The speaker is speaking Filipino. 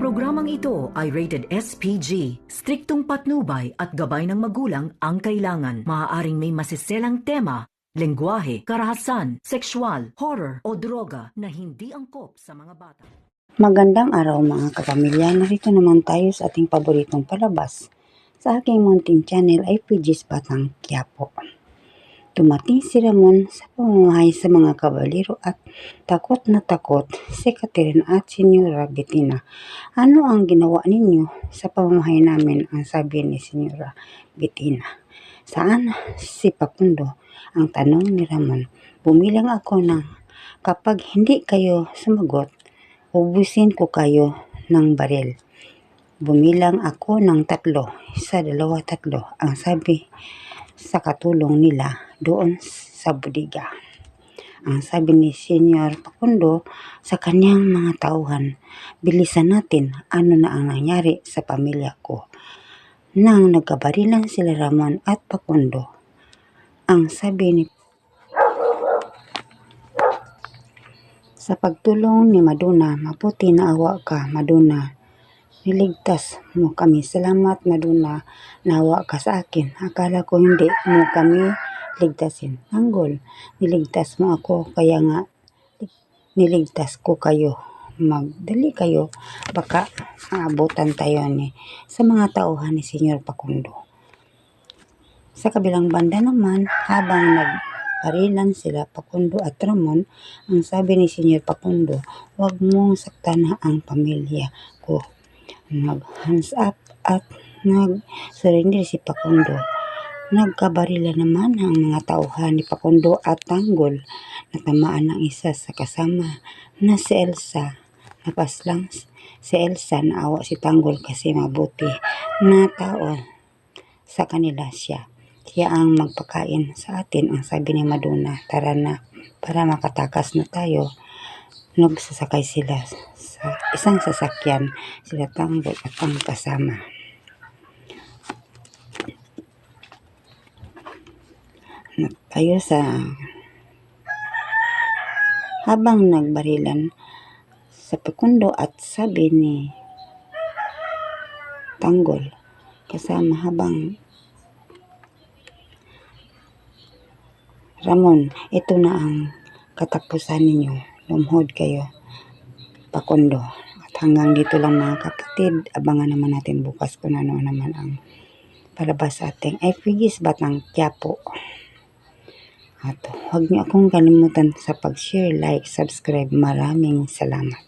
programang ito ay rated SPG. Striktong patnubay at gabay ng magulang ang kailangan. Maaaring may masiselang tema, lengguwahe, karahasan, sexual, horror o droga na hindi angkop sa mga bata. Magandang araw mga kapamilya, narito naman tayo sa ating paboritong palabas. Sa aking munting channel ay PG's Batang Quiapo. Dumating si Ramon sa pamamahay sa mga kabaliro at takot na takot si Catherine at Senyora Bettina. Ano ang ginawa ninyo sa pamamahay namin? Ang sabi ni Senyora Bettina. Saan si Facundo? Ang tanong ni Ramon. Bumilang ako ng kapag hindi kayo sumagot, ubusin ko kayo ng baril. Bumilang ako ng 3, 1, 2, 3. Ang sabi sa katulong nila doon sa bodega. Ang sabi ni Senyor Facundo sa kanyang mga tauhan, bilisan natin, ano na ang nangyari sa pamilya ko. Nang nagkabarilan sila Ramon at Facundo, ang sabi ni sa pagtulong ni Madonna, mabuti na awa ka, Madonna. Niligtas mo kami. Salamat, Madonna. Nawa ka sa akin. Akala ko hindi mo kami ligtasin. Tanggol, niligtas mo ako. Kaya nga, niligtas ko kayo. Magdali kayo. Baka maabutan tayo sa mga tauhan ni Senyor Facundo. Sa kabilang banda naman, habang nagparilan sila Facundo at Ramon, ang sabi ni Senyor Facundo, huwag mong saktan ang pamilya ko. Nag-hands up at nag-surrender si Facundo. Nagkabarila naman ang mga tauhan ni Facundo at Tanggol. Natamaan ang isa sa kasama na si Elsa. Napaslang si Elsa, naawa si Tanggol kasi mabuti na tao sa kanila siya. Siya ang magpakain sa atin, ang sabi ni Madonna. Tara na, para makatakas na tayo. Nagsasakay sila sa isang sasakyan, sila Tanggol at ang kasama. Tayo sa habang nagbarilan sa Facundo at sabi ni Tanggol kasama habang Ramon, ito na ang katapusan ninyo. Lumhod kayo, Facundo. At hanggang dito lang mga kapatid. Abangan naman natin bukas kung ano naman ang palabas sa ating PG's Batang Quiapo. At huwag niyo akong kalimutan sa pag-share, like, subscribe. Maraming salamat.